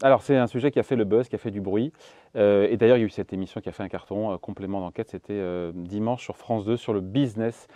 Alors, c'est un sujet qui a fait le buzz, qui a fait du bruit. Et d'ailleurs, il y a eu cette émission qui a fait un carton, complément d'enquête. C'était dimanche sur France 2 sur le business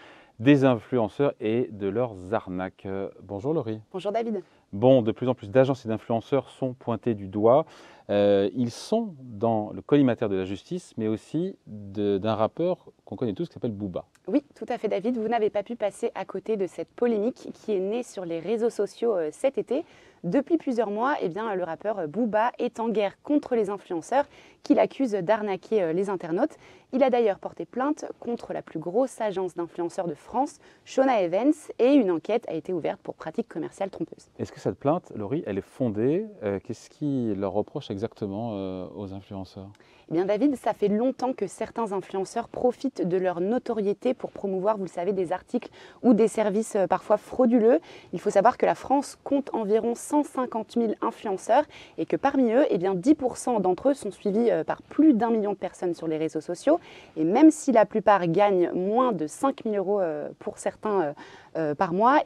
des influenceurs et de leurs arnaques. Bonjour Laurie. Bonjour David. Bon, de plus en plus d'agences et d'influenceurs sont pointés du doigt. Ils sont dans le collimateur de la justice, mais aussi d'un rappeur qu'on connaît tous qui s'appelle Booba. Oui, tout à fait David, vous n'avez pas pu passer à côté de cette polémique qui est née sur les réseaux sociaux cet été. Depuis plusieurs mois, le rappeur Booba est en guerre contre les influenceurs qui l'accusent d'arnaquer les internautes. Il a d'ailleurs porté plainte contre la plus grosse agence d'influenceurs de France, Shona Evans, et une enquête a été ouverte pour pratiques commerciales trompeuses. Est-ce que cette plainte, Laurie, elle est fondée? Qu'est-ce qui leur reproche exactement aux influenceurs? Eh bien David, ça fait longtemps que certains influenceurs profitent de leur notoriété pour promouvoir, vous le savez, des articles ou des services parfois frauduleux. Il faut savoir que la France compte environ 150 000 influenceurs et que parmi eux, 10% d'entre eux sont suivis par plus d'1 million de personnes sur les réseaux sociaux. Et même si la plupart gagnent moins de 5 000 euros pour certains par mois,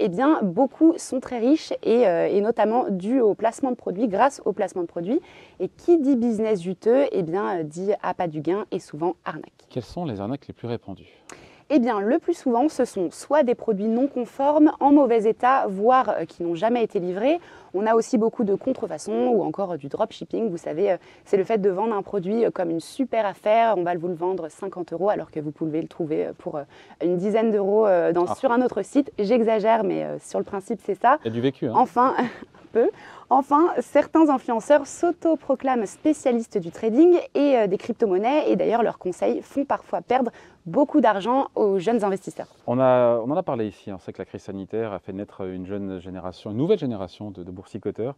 beaucoup sont très riches et notamment dû au placement de produits, grâce au placement de produits. Et qui dit business juteux, dit appât du gain et souvent arnaque. Quelles sont les arnaques les plus répandues? Le plus souvent, ce sont soit des produits non conformes, en mauvais état, voire qui n'ont jamais été livrés. On a aussi beaucoup de contrefaçons ou encore du dropshipping. Vous savez, c'est le fait de vendre un produit comme une super affaire. On va vous le vendre 50 euros alors que vous pouvez le trouver pour une dizaine d'euros sur un autre site. J'exagère, mais sur le principe, c'est ça. Il y a du vécu, hein. Enfin, un peu. Enfin, certains influenceurs s'auto-proclament spécialistes du trading et des crypto-monnaies et d'ailleurs leurs conseils font parfois perdre beaucoup d'argent aux jeunes investisseurs. On en a parlé ici, on sait que la crise sanitaire a fait naître une jeune génération, une nouvelle génération de boursicoteurs,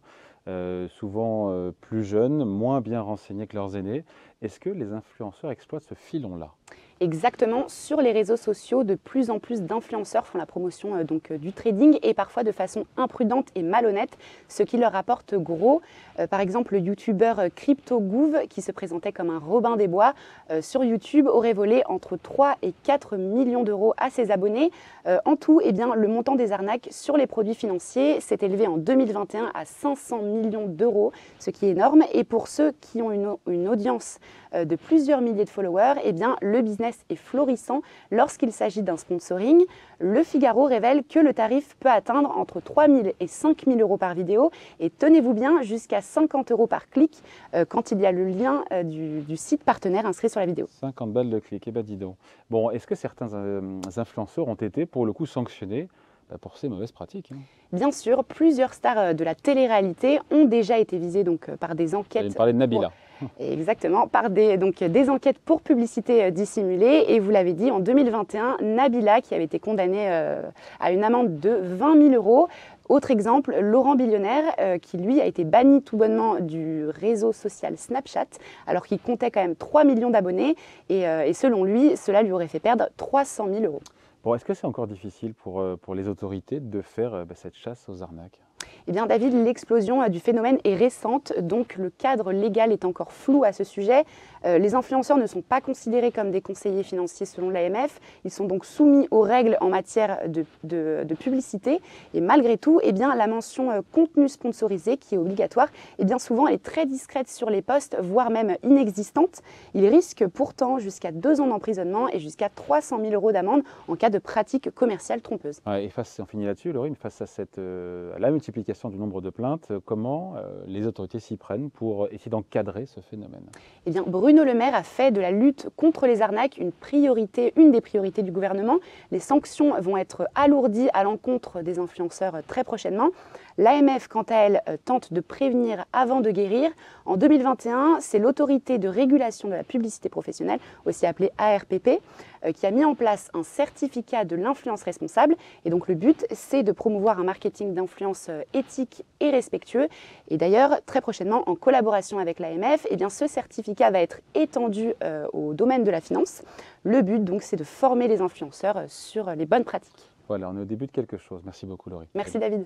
souvent plus jeunes, moins bien renseignés que leurs aînés. Est-ce que les influenceurs exploitent ce filon-là? Exactement, sur les réseaux sociaux, de plus en plus d'influenceurs font la promotion du trading et parfois de façon imprudente et malhonnête, ce qui leur rapporte gros. Par exemple, le youtubeur CryptoGouv, qui se présentait comme un Robin des Bois, sur YouTube aurait volé entre 3 et 4 millions d'euros à ses abonnés. En tout, le montant des arnaques sur les produits financiers s'est élevé en 2021 à 500 millions d'euros, ce qui est énorme. Et pour ceux qui ont une audience de plusieurs milliers de followers, le business est florissant lorsqu'il s'agit d'un sponsoring. Le Figaro révèle que le tarif peut atteindre entre 3 000 et 5 000 euros par vidéo et tenez-vous bien, jusqu'à 50 euros par clic quand il y a le lien du site partenaire inscrit sur la vidéo. 50 balles de clic, eh ben dis donc. Bon, est-ce que certains influenceurs ont été pour le coup sanctionnés pour ces mauvaises pratiques, hein? Bien sûr, plusieurs stars de la télé-réalité ont déjà été visées par des enquêtes. Vous allez me parler de Nabila. Exactement, par des enquêtes pour publicité dissimulée. Et vous l'avez dit, en 2021, Nabila, qui avait été condamnée à une amende de 20 000 euros. Autre exemple, Laurent Billionnaire, qui lui a été banni tout bonnement du réseau social Snapchat, alors qu'il comptait quand même 3 millions d'abonnés. Et selon lui, cela lui aurait fait perdre 300 000 euros. Bon, est-ce que c'est encore difficile pour les autorités de faire cette chasse aux arnaques? Eh bien David, l'explosion du phénomène est récente, donc le cadre légal est encore flou à ce sujet. Les influenceurs ne sont pas considérés comme des conseillers financiers selon l'AMF, ils sont donc soumis aux règles en matière de publicité et malgré tout, la mention contenu sponsorisé qui est obligatoire, souvent elle est très discrète sur les posts, voire même inexistante. Il risque pourtant jusqu'à 2 ans d'emprisonnement et jusqu'à 300 000 euros d'amende en cas de pratique commerciale trompeuse. Ouais, et on finit là-dessus, Laurie, mais face à la multiplication du nombre de plaintes, comment les autorités s'y prennent pour essayer d'encadrer ce phénomène? Eh bien, Bruno Le Maire a fait de la lutte contre les arnaques une des priorités du gouvernement. Les sanctions vont être alourdies à l'encontre des influenceurs très prochainement. L'AMF, quant à elle, tente de prévenir avant de guérir. En 2021, c'est l'autorité de régulation de la publicité professionnelle, aussi appelée ARPP, qui a mis en place un certificat de l'influence responsable. Et donc le but, c'est de promouvoir un marketing d'influence éthique et respectueux. Et d'ailleurs, très prochainement, en collaboration avec l'AMF, ce certificat va être étendu au domaine de la finance. Le but, donc, c'est de former les influenceurs sur les bonnes pratiques. Voilà, on est au début de quelque chose. Merci beaucoup, Laurie. Merci, David.